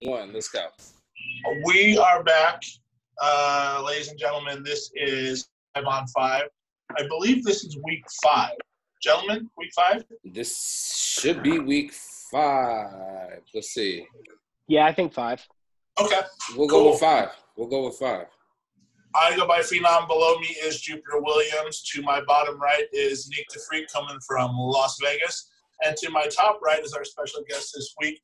One, let's go. We are back, ladies and gentlemen. This is 5 on 5. I believe this is week 5. Gentlemen, week 5? This should be week 5. Let's see. Yeah, I think 5. Okay. We'll go with 5. I go by Phenom. Below me is Jupiter Williams. To my bottom right is Neek the Freak coming from Las Vegas. And to my top right is our special guest this week,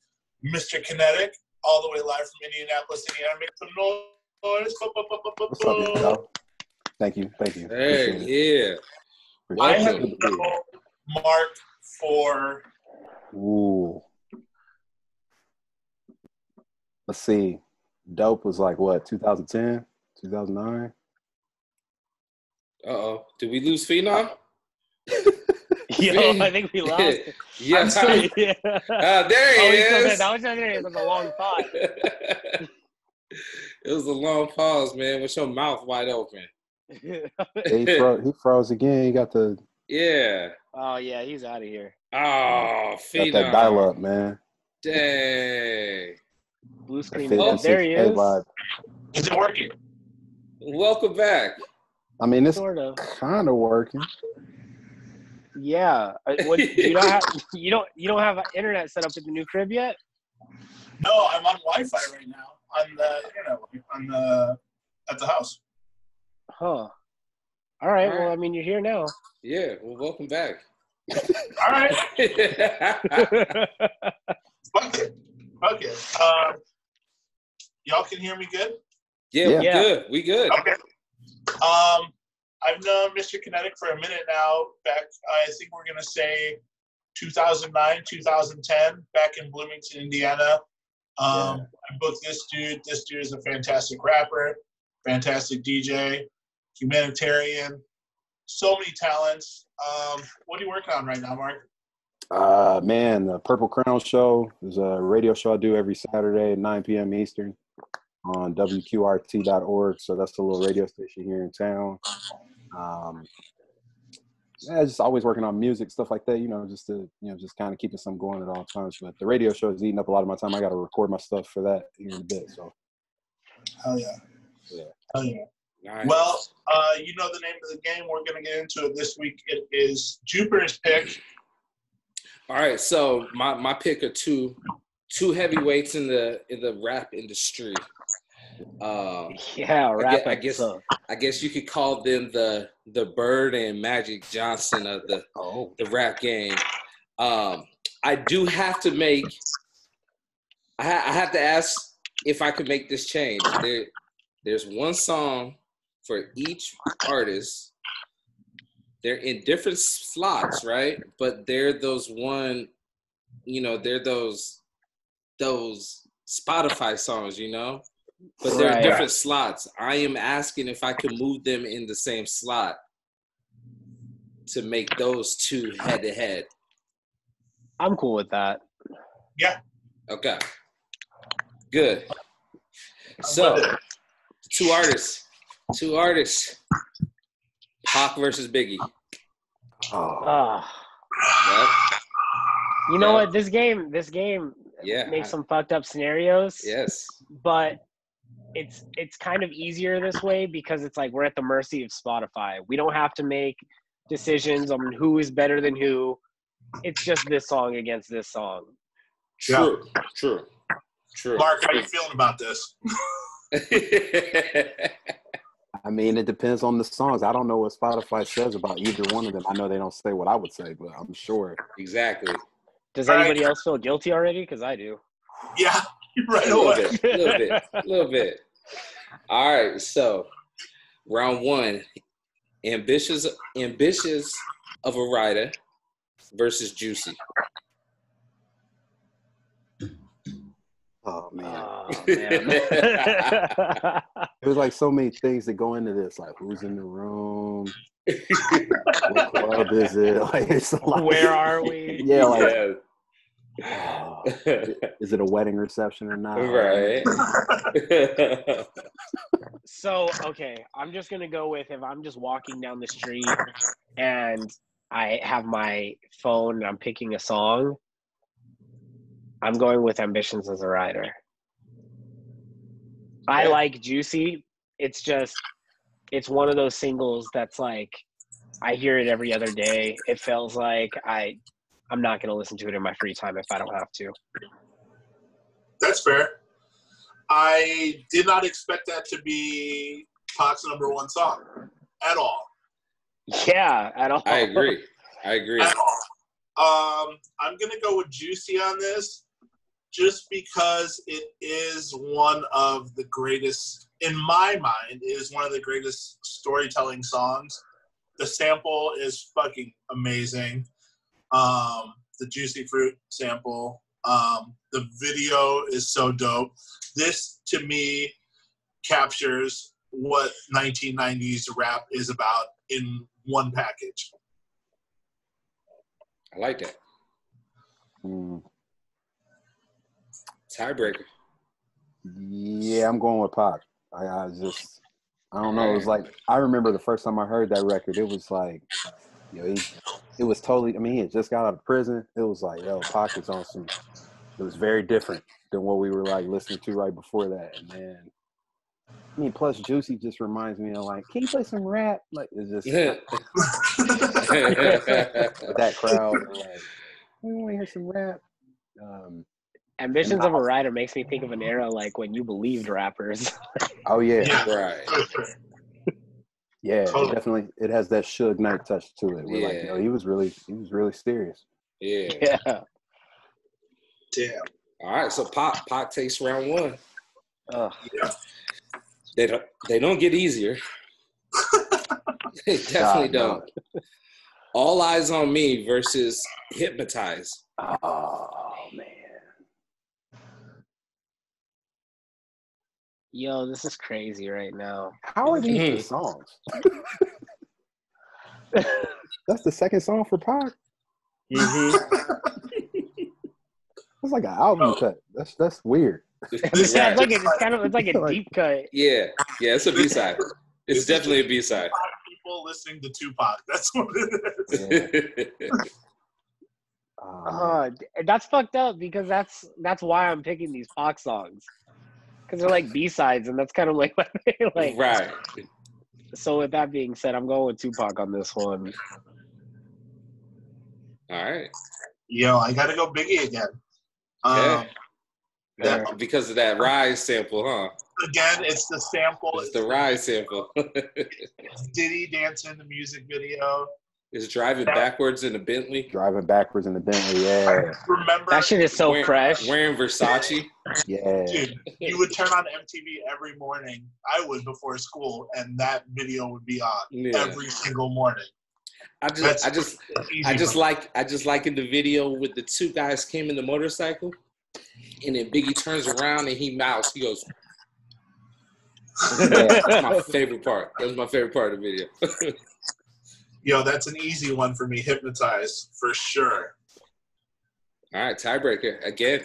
Mr. Kinetik, all the way live from Indianapolis, Indiana. Make some noise. What's up, y'all? Thank you. Hey, yeah. I have known Mark for... Ooh. Let's see. Dope was like, what, 2010? 2009? Uh-oh. Did we lose Phenom? Yo, I think we lost. Yeah. Yeah. There he is. That was there. It was a long thought. It was a long pause, man, with your mouth wide open. He froze again. He got the... Yeah. Oh, yeah, he's out of here. Oh, Phenom. Got that dial-up, man. Dang. Blue screen. Oh, there he is. Is it working? Welcome back. I mean, it's Sort of. kind of working. Yeah. What, you don't have internet set up at the new crib yet? No, I'm on Wi-Fi right now on the internet at the house. Huh. All right. Well, I mean, you're here now. Yeah. Well, welcome back. All right. Fuck it. Y'all can hear me good? Yeah. We good. Okay. I've known Mr. Kinetik for a minute now. Back, I think we're gonna say 2009, 2010, back in Bloomington, Indiana. I booked this dude. This dude is a fantastic rapper, fantastic DJ, humanitarian, so many talents. What are you working on right now, Mark? Man, the Purple Crown Show is a radio show I do every Saturday at 9 p.m. Eastern on WQRT.org. So that's the little radio station here in town. Just always working on music, stuff like that, just to, just kind of keeping something going at all times. But the radio show is eating up a lot of my time. I got to record my stuff for that here in a bit. So, Hell yeah. Hell yeah. Nice. Well, you know the name of the game. We're going to get into it this week. It is Jupiter's pick. All right, so my pick are two heavyweights in the rap industry. Rap. I guess you could call them the Bird and Magic Johnson of the rap game. I do have to make. I have to ask if I could make this change. There's one song for each artist. They're in different slots, right? But they're those they're those Spotify songs, But they're different slots. I am asking if I can move them in the same slot to make those two head to head. I'm cool with that. Yeah. Okay. Good. So, two artists. Pac versus Biggie. Yep. You know what? This game makes some fucked up scenarios. Yes. But it's kind of easier this way because it's like we're at the mercy of Spotify. We don't have to make decisions on who is better than who. It's just this song against this song. True. Mark, how are you feeling about this? I mean, it depends on the songs. I don't know what Spotify says about either one of them. I know they don't say what I would say, but I'm sure. Exactly. Does anybody else feel guilty already? Because I do. Yeah, right away. A little bit. All right, so round one, ambitious of a writer versus Juicy. Oh man. Man. There's like so many things that go into this, like who's in the room, what club is it? Like it's a lot. Where are we? Yeah, like is it a wedding reception or not? Right. So, okay, I'm just going to go with if I'm just walking down the street and I have my phone and I'm picking a song, I'm going with Ambitions as a Writer. I like Juicy. It's just, it's one of those singles that's like, I hear it every other day. It feels like I'm not going to listen to it in my free time if I don't have to. That's fair. I did not expect that to be Pac's number one song at all. Yeah, at all. I agree. At all. I'm going to go with Juicy on this just because it is one of the greatest, in my mind, it is one of the greatest storytelling songs. The sample is fucking amazing. The Juicy Fruit sample. The video is so dope. This, to me, captures what 1990s rap is about in one package. I like that. Tiebreaker. Yeah, I'm going with Pac. I don't know. It was like, I remember the first time I heard that record, it was like, it was totally, I mean, he had just got out of prison. It was like, yo, Pac is on some, it was very different than what we were like listening to right before that. And man, I mean, plus Juicy just reminds me of like, can you play some rap? Like, it's just that crowd. Like, we want to hear some rap. Ambitions of a Rider makes me think of an era like when you believed rappers. Oh yeah, right. Yeah, Totally. definitely. It has that Suge Knight touch to it. We're like, Yeah. he was really serious. Yeah. Yeah. Damn. All right, so Pac takes round one. Ugh. Yeah. They don't get easier. They definitely God, don't. All Eyes on Me versus Hypnotize. Oh man. Yo, this is crazy right now. How are these the songs? That's the second song for Pac. Mm-hmm. It's like an album cut. That's weird. It's like it's like a deep cut. Yeah, it's a B-side. It's definitely a B-side. People listening to Tupac. That's what it is. That's fucked up because that's why I'm picking these Pac songs. Because they're like B-sides, and that's kind of like Right. So with that being said, I'm going with Tupac on this one. All right. Yo, I gotta go Biggie again. Because of that Rise sample, huh? Again, it's the sample. It's the Rise sample. It's Diddy dancing in the music video. It's driving backwards in a Bentley. Driving backwards in the Bentley, yeah. Remember That shit is so fresh. Wearing Versace. Yeah. Dude, you would turn on MTV every morning. I would before school, and that video would be on every single morning. I just like in the video with the two guys came in the motorcycle, and then Biggie turns around and he mouths. He goes. That's my favorite part. That's my favorite part of the video. Yo, that's an easy one for me. Hypnotize, for sure. All right, tiebreaker again.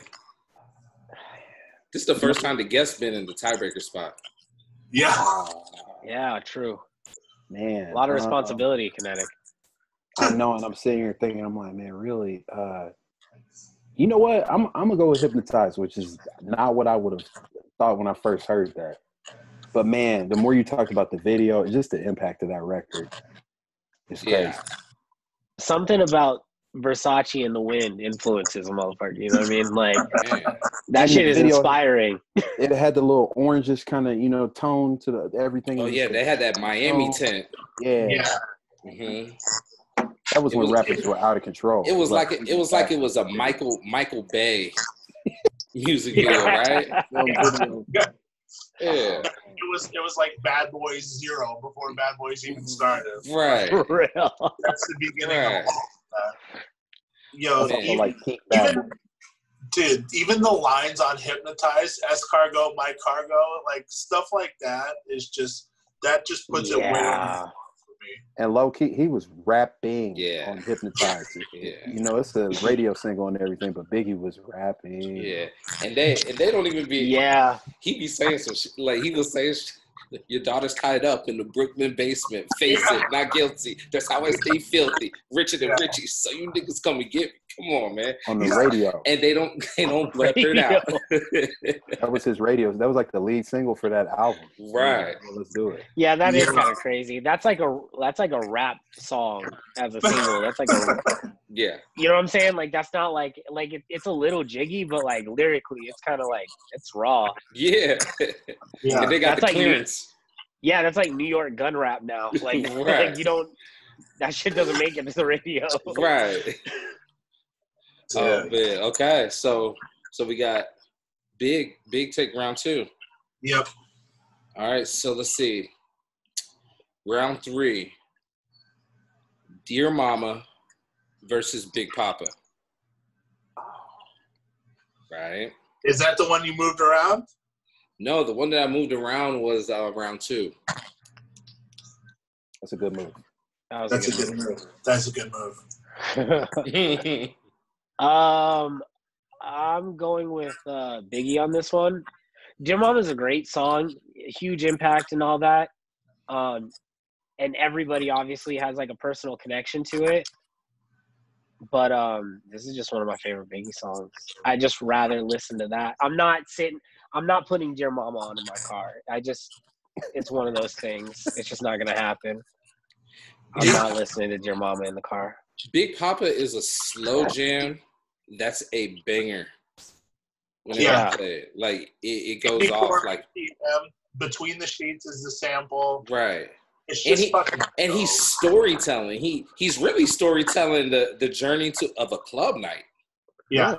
This is the first time the guest's been in the tiebreaker spot. Yeah. Yeah, true. Man. A lot of responsibility, Kinetik. I know, and I'm sitting here thinking, I'm like, man, really? You know what? I'm gonna go with Hypnotize, which is not what I would have thought when I first heard that. But man, the more you talk about the video, it's just the impact of that record. It's crazy. Yeah. Something about Versace and the Wind influences a motherfucker. You know what I mean? Like Man. that shit is video, inspiring. It had the little orangish kind of, tone to the everything. Oh yeah, they had that Miami tint. Yeah. Mm-hmm. That was when rappers were out of control. It was like it was a Michael Bay music video, right? Yeah. It was like Bad Boys 0 before Bad Boys even started. Right. For real. That's the beginning of all of that. Yo, even the lines on Hypnotize, Escargot, My Cargo, like stuff like that is just puts it way over for me. And low key, he was rapping on Hypnotize. Yeah. It's a radio single and everything, but Biggie was rapping. Yeah. And they don't even be. Yeah. He be saying some shit. Like he was saying Your daughter's tied up in the Brooklyn basement. Face it, not guilty. That's how I stay filthy. Richer than Richie. So you niggas come and get me. Come on, man. On the radio. And they don't let it out. That was his radio. That was like the lead single for that album. Right. Well, let's do it. Yeah, that is kind of crazy. That's like a rap song as a single. That's like yeah. You know what I'm saying? Like that's not like it's a little jiggy, but like lyrically, it's kind of like it's raw. Yeah. Yeah. And they got That's the like clearance. Yeah, that's like New York gun rap now. Like, Right. like you don't. That shit doesn't make it to the radio. Right. Oh man. Okay. So we got Big take round 2. Yep. All right. So let's see. Round 3. Dear Mama versus Big Papa. Right. Is that the one you moved around? No, the one that I moved around was round 2. That's a good move. That's a good move. That's a good move. I'm going with Biggie on this one. Dear Mama is a great song, huge impact and all that. And everybody obviously has like a personal connection to it. But this is just one of my favorite Biggie songs. I just rather listen to that. I'm not putting Dear Mama on in my car. It's one of those things. It's just not gonna happen. I'm not listening to Dear Mama in the car. Big Papa is a slow jam. That's a banger. Yeah. Like it goes off like Between the Sheets is the sample. Right. It's just and he's storytelling. He's really storytelling the journey of a club night. Yeah.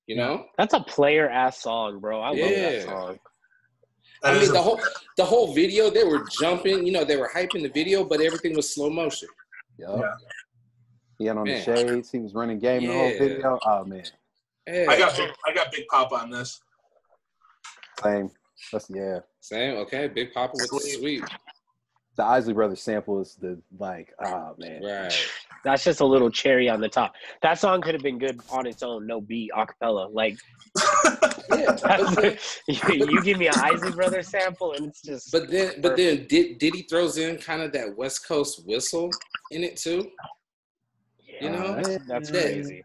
You know? That's a player ass song, bro. I love that song. I mean the whole video, they were jumping, they were hyping the video, but everything was slow motion. Yep. Yeah. He had on the shades, he was running game the whole video. Oh man. Yeah. I got Big Papa on this. Same. Same, okay. Big Papa with the sweet. The Isley Brothers sample is oh man. Right. That's just a little cherry on the top. That song could have been good on its own, no beat, acapella. Like, you give me an Isley Brothers sample, and it's just. But then Diddy throws in kind of that West Coast whistle in it too. Yeah, that's crazy.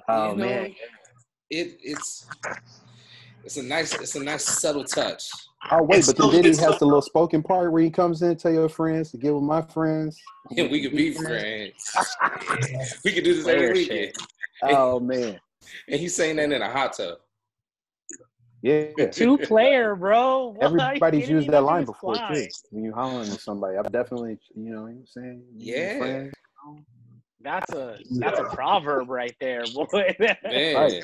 Oh man, it's a nice subtle touch. Oh wait, but then Diddy has the little spoken part where he comes in, tell your friends to get with my friends. And we could be friends. We could do this every weekend. Oh man. And he's saying that in a hot tub. Yeah. 2-player, bro. What? Everybody's used that line before too. When you hollering at somebody, I'm definitely, you know what I'm saying? Yeah. That's a proverb right there, boy. Man. Right.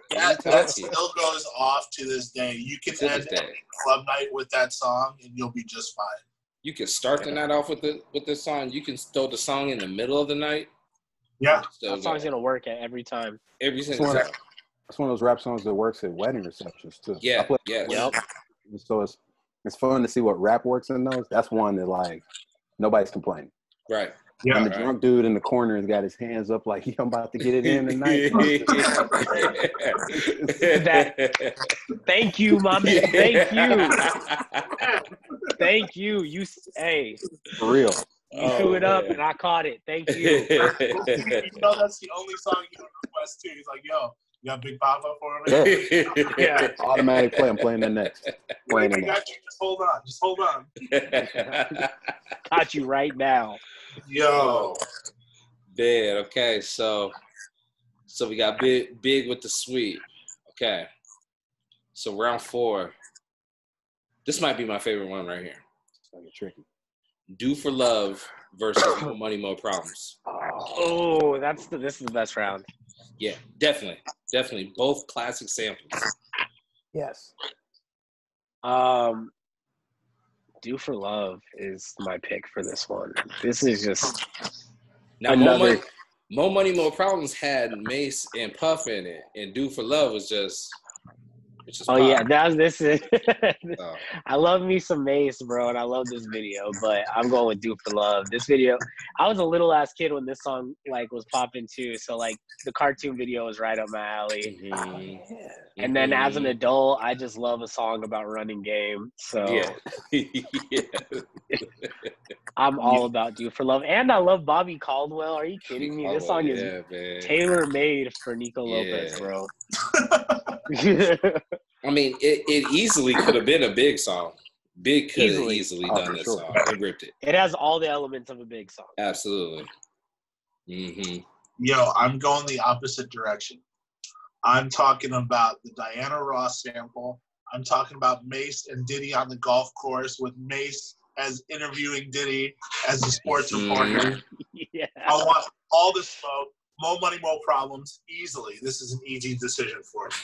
That still goes off to this day. You can end a club night with that song, and you'll be just fine. You can start the night off with this song. You can throw the song in the middle of the night. Yeah, that song's gonna work every time. Every single time. It's one of those rap songs that works at wedding receptions too. Yeah. Yep. So it's fun to see what rap works in those. That's one that like nobody's complaining. Right. Yeah, and the drunk dude in the corner has got his hands up like, I'm about to get it in tonight. Thank you, my man. Thank you. Thank you. Hey. For real. You threw it up and I caught it. Thank you. You know that's the only song you would request too. He's like, yo, you got Big Papa for me? Yeah. Automatic play. I'm playing the next. I got you. Just hold on. Got you right now. Yo. Man, okay, so we got big with the sweet. Okay. So round 4. This might be my favorite one right here. It's gonna get tricky. Do for Love versus More Money, More Problems. Oh, this is the best round. Yeah, definitely. Both classic samples. Yes. Do for Love is my pick for this one. This is just now More Money, More Problems had Mace and Puff in it, and Do for Love was just Which is Oh Pac. yeah, this is. Oh. I love me some Mace, bro, and I love this video. But I'm going with "Do for Love." This video, I was a little ass kid when this song like was popping too. So like the cartoon video was right up my alley. Mm-hmm. And then as an adult, I just love a song about running game. So yeah. I'm all about "Do for Love," and I love Bobby Caldwell. Are you kidding me? This song is tailor made for Nico Lopez, bro. I mean, it easily could have been a Big song. Big could have easily done this song. It ripped it. It has all the elements of a Big song. Absolutely. Mm-hmm. Yo, I'm going the opposite direction. I'm talking about the Diana Ross sample. I'm talking about Mace and Diddy on the golf course with Mace as interviewing Diddy as a sports reporter. Yeah. I want all the smoke. More money, more problems. Easily. This is an easy decision for me.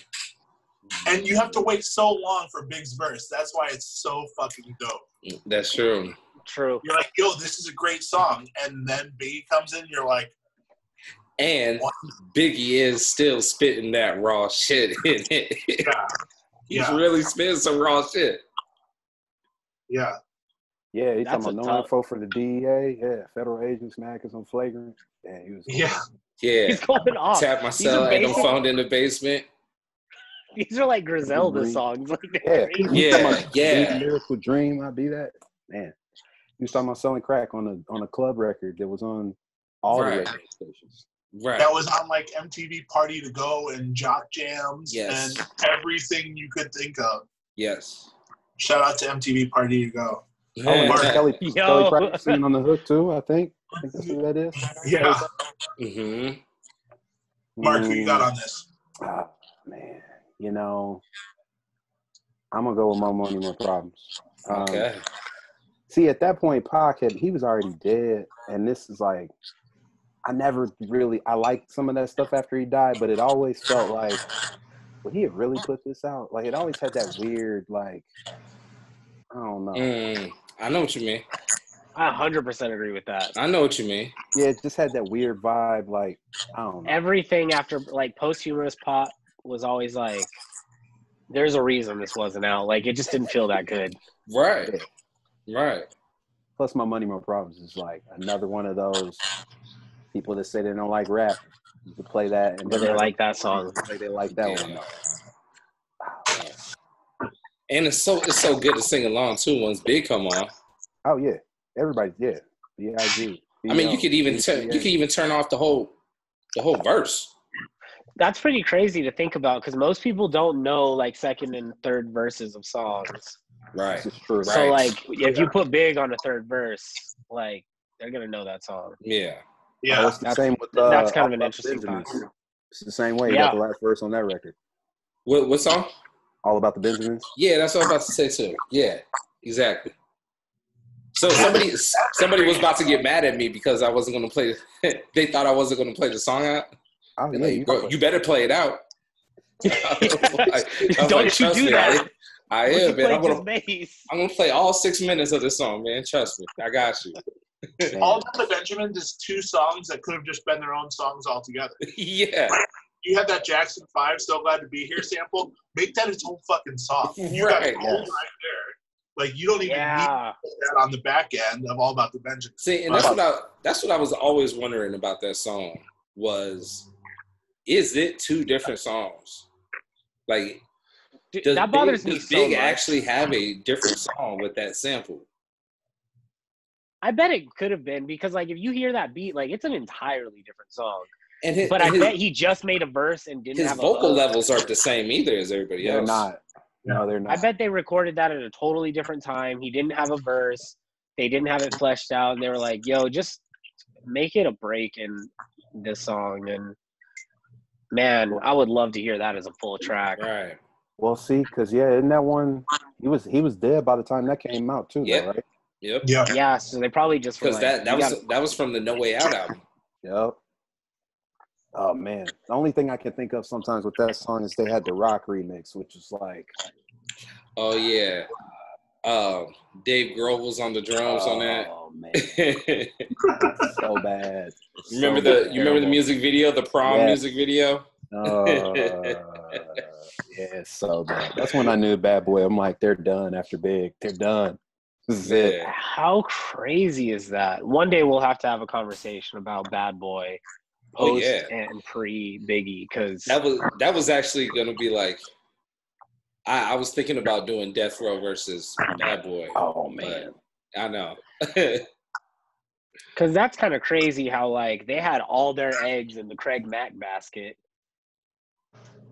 And you have to wait so long for Big's verse. That's why it's so fucking dope. That's true. True. You're like, yo, this is a great song. And then Biggie comes in, you're like, and what? Biggie is still spitting that raw shit in it. Yeah. He's really spitting some raw shit. Yeah. Yeah, he's talking about no info for the DEA. Yeah, federal agents mad because I'm flagrant. Yeah, he was. Yeah. He's going off. Tap my cell, ain't no phone in the basement. These are like Griselda songs. Like yeah. Miracle Dream, I'll be that. Man, he was talking about selling crack on a club record that was on all the radio stations. Right. That was on like MTV Party to Go and Jock Jams and everything you could think of. Yes. Shout out to MTV Party to Go. Oh, and Kelly practicing on the hook too, I think that's who that is. Yeah. Mm-hmm. Mark, who you got on this? Oh, man. You know, I'm going to go with More Money, More Problems. Okay. See, at that point, Pac he was already dead. And this is like, I liked some of that stuff after he died, but it always felt like, would he have really put this out? Like, it always had that weird, like, I don't know. I know what you mean. I 100% agree with that. I know what you mean. Yeah, it just had that weird vibe, like, I don't know. Everything after, like, posthumous Pop was always like, there's a reason this wasn't out. Like, it just didn't feel that good. Right. Right. Plus, My Money, More Problems is like another one of those people that say they don't like rap. You could play that. But they like that song. They like that one. And it's so good to sing along, too, once Big come on. Oh, yeah. Everybody, yeah. B.I.G. I mean, you could even turn off the whole verse. That's pretty crazy to think about because most people don't know like second and third verses of songs. Right. True. So like if you put Big on a third verse, like they're gonna know that song. Yeah. Yeah. It's the same with that's kind of an interesting fact. It's the same way. You got the last verse on that record. What song? All About the Benjamins. Yeah, that's what I was about to say too. Yeah, exactly. So somebody was about to get mad at me because I wasn't going to play. They thought I wasn't going to play the song out. Oh, yeah, like, you better play it out. Don't you do that? I am, man. I'm gonna play all 6 minutes of this song, man. Trust me, I got you. All About the Benjamins is two songs that could have just been their own songs altogether. Yeah. You had that Jackson 5 So Glad to Be Here sample. Make that its own fucking song. You got it right there. Like, you don't even need to put that on the back end of All About the Benjamins. See, and that's what I was always wondering about that song was, is it two different songs? Like, that bothers me so much. Does Big actually have a different song with that sample? I bet it could have been because, like, if you hear that beat, like, it's an entirely different song. And I bet he just made a verse and didn't have a vocal levels aren't the same either as everybody else. They're not. No, they're not. I bet they recorded that at a totally different time. He didn't have a verse. They didn't have it fleshed out. And they were like, yo, just make it a break in this song. And, man, I would love to hear that as a full track. Right. Well, see, because, isn't that one – he was dead by the time that came out too, though, right? Yep. Yeah, so they probably just because that was from the No Way Out album. Yep. Oh man, the only thing I can think of sometimes with that song is they had the rock remix, which is like, oh yeah, Dave Grohl was on the drums on that. Oh man, so bad. You remember the music video, the prom music video? Yeah, it's so bad. That's when I knew Bad Boy. I'm like, they're done after Big. They're done. This is it. How crazy is that? One day we'll have to have a conversation about Bad Boy post and pre Biggie, because that was actually gonna be like, I was thinking about doing Death Row versus Bad Boy. Oh man, I know. Because that's kind of crazy how like they had all their eggs in the Craig Mack basket.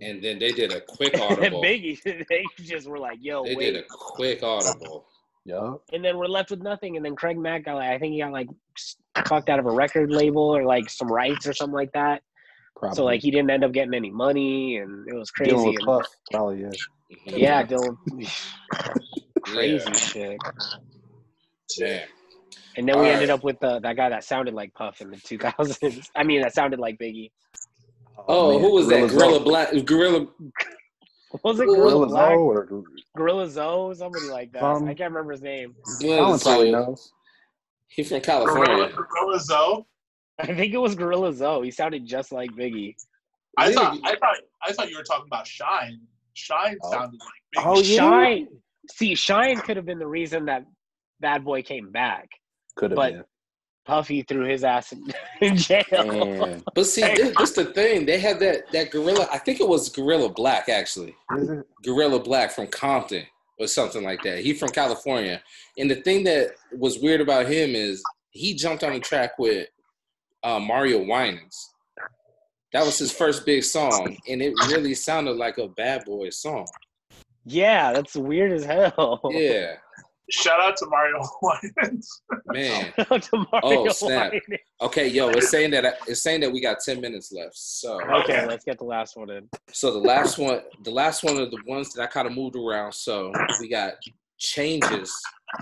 And then they did a quick audible. Biggie, they just were like, "Yo, they did a quick audible." Yeah. And then we're left with nothing. And then Craig Mack got I think he got like fucked out of a record label or like some rights or something like that. Probably. So like he didn't end up getting any money, and it was crazy. Dealing with Puff, probably yeah, Dylan. Crazy shit. Yeah. And then we ended up with that guy that sounded like Puff in the 2000s. I mean, that sounded like Biggie. Oh, who was that? Gorilla. Was it Gorilla Black? Or Gorilla Zoe? Somebody like that. I can't remember his name. Colin probably knows. He's from California. Gorilla Zoe? I think it was Gorilla Zoe. He sounded just like Biggie. I thought you were talking about Shine. Shine sounded like Biggie. Oh, yeah. Shine. See, Shine could have been the reason that Bad Boy came back. Could have been. Puffy threw his ass in jail. Man. But see, this the thing. They had that Gorilla. I think it was Gorilla Black, actually. Is it? Gorilla Black from Compton or something like that. He from California. And the thing that was weird about him is he jumped on the track with Mario Winans. That was his first big song, and it really sounded like a Bad Boy song. Yeah, that's weird as hell. Yeah. Shout out to Mario Winans. Man. Shout out to Mario snap. Winans. Okay, yo, it's saying that we got 10 minutes left. So okay, let's get the last one in. So the last one are the ones that I kind of moved around. So we got Changes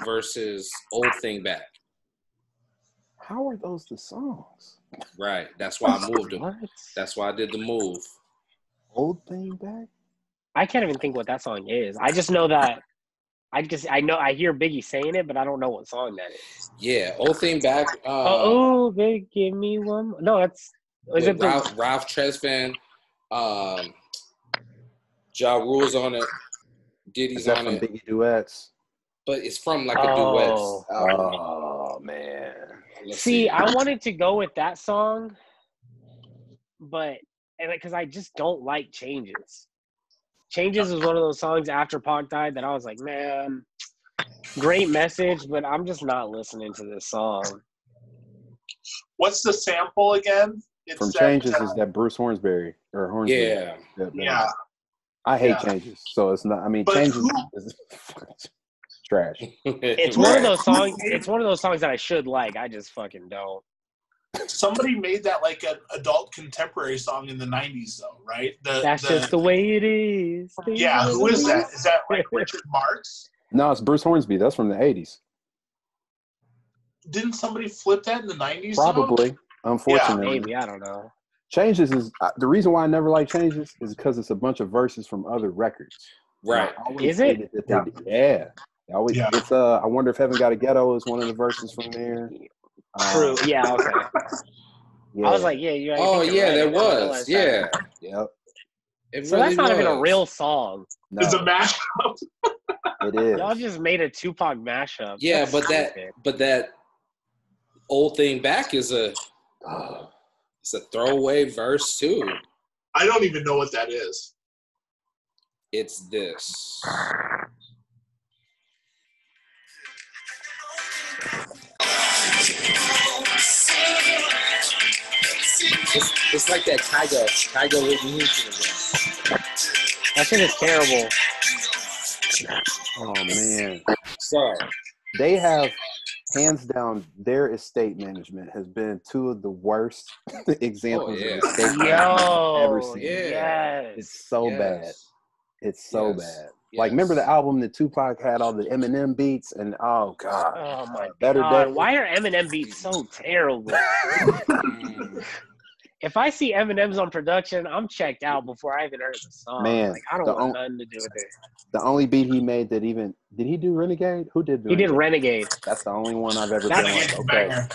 versus Old Thing Back. How are those the songs? Right. That's why I moved them. What? That's why I did the move. Old Thing Back? I can't even think what that song is. I just know that I hear Biggie saying it, but I don't know what song that is. Yeah, Old Thing Back. Oh, Big, give me one. No, that's Ralph Tresvant, Ja Rule's on it, Diddy's on it. Biggie duets, but it's from like a duet. Oh man! See, I wanted to go with that song, but because I just don't like Changes. Changes was one of those songs after Pac died that I was like, man, great message, but I'm just not listening to this song. What's the sample again? From Changes is that Bruce Hornsberry or Hornsberry. Yeah. I hate Changes, so it's not. I mean, Changes is trash. It's one of those songs. It's one of those songs that I should like. I just fucking don't. Somebody made that like an adult contemporary song in the 90s, though, right? That's just the way it is. Yeah, who is that? Is that like Richard Marx? No, it's Bruce Hornsby. That's from the 80s. Didn't somebody flip that in the 90s? Probably. Though? Unfortunately. Yeah, maybe. I don't know. Changes is the reason why I never like Changes is because it's a bunch of verses from other records. Right. Is it? Yeah. It's I Wonder If Heaven Got a Ghetto is one of the verses from there. True. Yeah. Okay. Yeah. I was like, yeah. You. Oh yeah, there was. Yeah. Yep. So really that's not even a real song. No. It's a mashup. It is. Y'all just made a Tupac mashup. Yeah, but that Old Thing Back is it's a throwaway verse too. I don't even know what that is. It's this. It's like that Tyga Whitney Houston again. That shit is terrible. Oh man. Sorry. They have, hands down, their estate management has been two of the worst examples of estate management I've ever seen. Yes. It's so bad. It's so bad. Like, remember the album that Tupac had all the Eminem beats? And, oh, God. Oh, my Better God. Day. Why are Eminem beats so terrible? If I see Eminem's on production, I'm checked out before I even heard the song. Man, like, I don't want nothing to do with it. The only beat he made that even – did he do Renegade? Who did Renegade? He did Renegade. That's the only one I've ever been like, okay.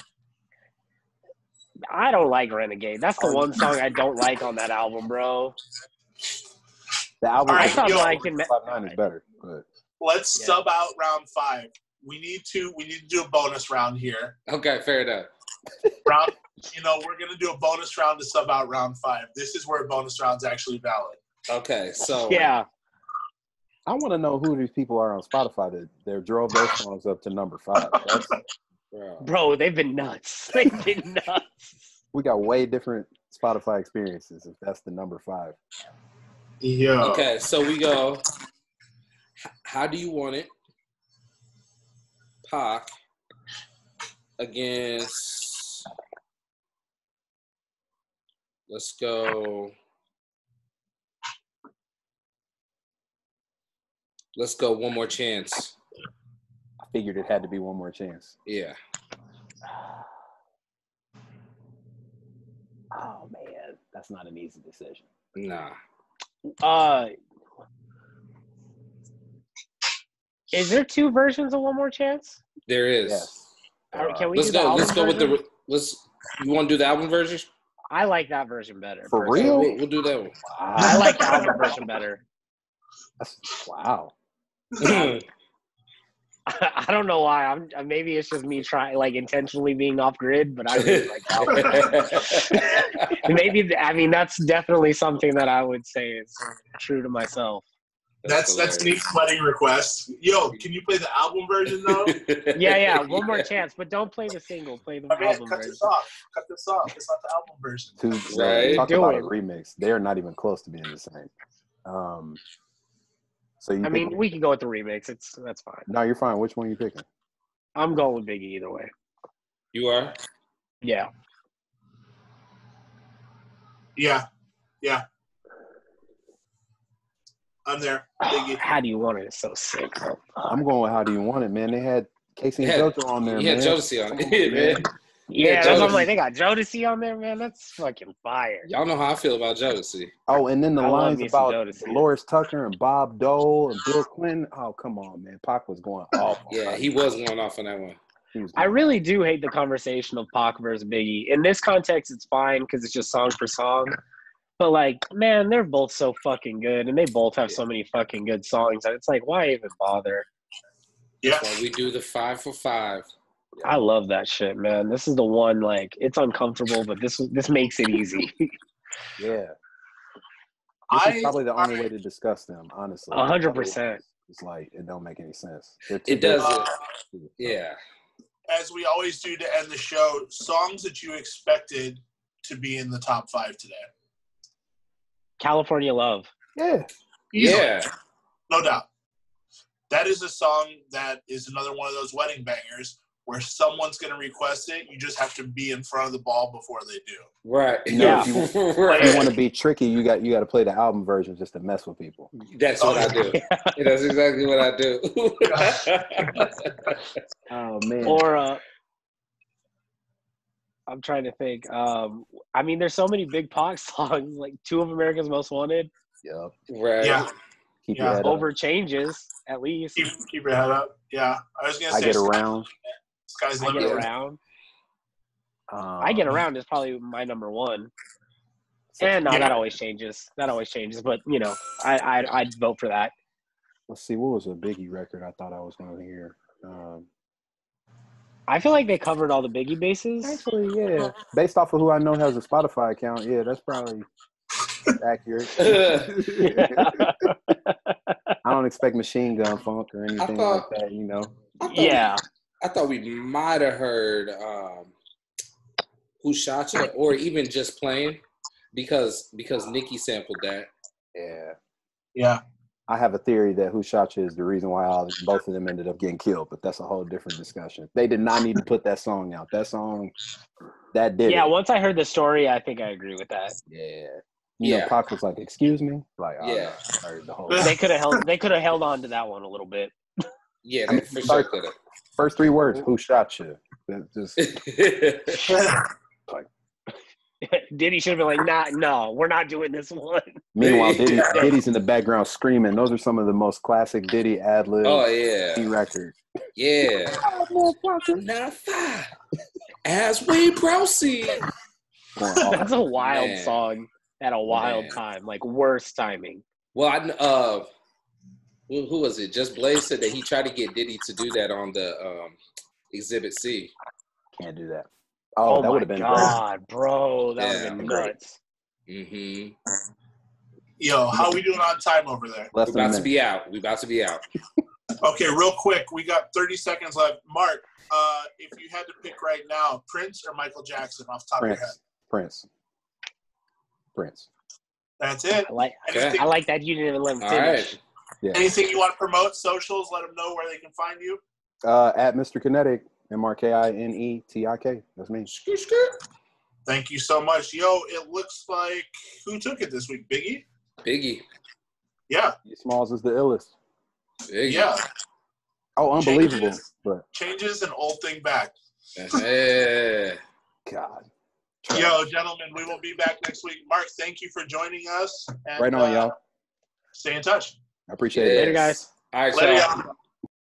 I don't like Renegade. That's the one song I don't like on that album, bro. The album. All right, I thought yo, mine can. 5'9" is better. But let's Yeah. sub out round 5. We need to do a bonus round here. Okay, fair enough. Round, we're gonna do a bonus round to sub out round 5. This is where bonus round's actually valid. Okay, so Yeah. I want to know who these people are on Spotify that drove those songs up to number 5. Bro, they've been nuts. They've been nuts. We got way different Spotify experiences if that's the number 5. Yeah. Okay, so we go. How Do You Want It? Pac against. Let's go. One More Chance. I figured it had to be One More Chance. Yeah. Oh man, that's not an easy decision. Nah. Is there 2 versions of One More Chance? There is. Yes. Can we Let's do the go. album Let's go with version? You want to do the album version? I like that version better. For personally. real? We'll do that one. I like the album version better. Wow. I don't know why. Maybe it's just me trying, like, intentionally being off grid, but I really like that one. Maybe that's definitely something that I would say is true to myself. That's Nick's wedding request. Yo, can you play the album version though? Yeah. One More Chance, but don't play the single. Play the album cut version. this off. Cut this off. It's not the album version. Right. Talk about a Doing. remix. They are not even close to being the same. So you? We can go with the remix. That's fine. No, you're fine. Which one are you picking? I'm going with Biggie either way. You are? Yeah. Yeah. I'm there. Biggie. How Do You Want It is so sick, bro. I'm going with How Do You Want It, man. They had Casey and JoJo on there, man. Yeah, Jodeci on it, man. Yeah, that's what I'm Jodeci. like. They got Jodeci on there, man. That's fucking fire. Y'all know how I feel about Jodeci. Oh, and then the I love lines me some about Jodeci. Dolores Tucker and Bob Dole and Bill Clinton. Oh, come on, man. Pac was going off. Yeah, he was going off on that one. I really do hate the conversation of Pac versus Biggie. In this context, it's fine because it's just song for song. But, like, man, they're both so fucking good, and they both have so many fucking good songs. And it's like, why even bother? Yeah. So we do the 5 for 5. I love that shit, man. This is the one, like, it's uncomfortable, but this makes it easy. Yeah. This is probably the only way to discuss them, honestly. 100%. It's like, it don't make any sense. It doesn't. Yeah. As we always do to end the show, songs that you expected to be in the top 5 today. California Love. Yeah. Yeah. No doubt. That is a song that is another one of those wedding bangers where someone's going to request it. You just have to be in front of the ball before they do. Right. Yeah. If you Right. want to be tricky, you got to play the album version just to mess with people. That's what I do. That's exactly what I do. Oh man. Or I'm trying to think. There's so many Big Pac songs, like 2 of America's Most Wanted. Yep. Right. Yeah. Keep Yeah. your head Over Changes, at least. Keep your head up. Yeah. I was going to up. say I Get Around. Sky's I Limit. Get Around. I Get Around is probably my number 1. And Yeah. that always changes. But, I'd vote for that. Let's see. What was a Biggie record I thought I was going to hear? I feel like they covered all the Biggie bases. Actually, yeah. Based off of who I know has a Spotify account, yeah, that's probably accurate. I don't expect Machine Gun Funk or anything like that, you know. Yeah. I thought we might have heard Who Shot You or even Just Playing because Nicki sampled that. Yeah. Yeah. I have a theory that Who Shot You is the reason why both of them ended up getting killed, but that's a whole different discussion. They did not need to put that song out. That song, that did Yeah, it. once I heard the story, I think I agree with that. Yeah. You know, Pac was like, "Excuse me?" Like, oh, Yeah. no, I heard the whole They could have held on to that one a little bit. Yeah, I mean, for sure could have. First 3 words, "Who shot you?" That just like. Diddy should have been like, no, we're not doing this one. Meanwhile, Diddy's in the background screaming. Those are some of the most classic Diddy ad-libs. Oh yeah, record. yeah. Now 5. As we proceed. That's a wild Man. song at a wild time. Like, worst timing. Well, who was it? Just Blaze said that he tried to get Diddy to do that on the Exhibit C. Can't do that. Oh, that would have my been God, bro. That would have been Great. nuts. Mm-hmm. Yo, how we doing on time over there? Less We're than a about to minute. be out. We're about to be out. Okay, real quick. We got 30 seconds left. Mark, if you had to pick right now, Prince or Michael Jackson off the top of your head? Prince. That's it. I like that you didn't even let him All finish. right. Yeah. Anything you want to promote? Socials, let them know where they can find you. At Mr. Kinetik, MrKinetik. That's me. Thank you so much. Yo, it looks like, who took it this week? Biggie. Yeah. Smalls is the illest. Biggie. Yeah. Oh, unbelievable. Changes an old thing back. Yeah. God. Yo, gentlemen, we will be back next week. Mark, thank you for joining us. And, Right on, y'all. Stay in touch. I appreciate it. Later, guys. All right, Later, y'all. y'all.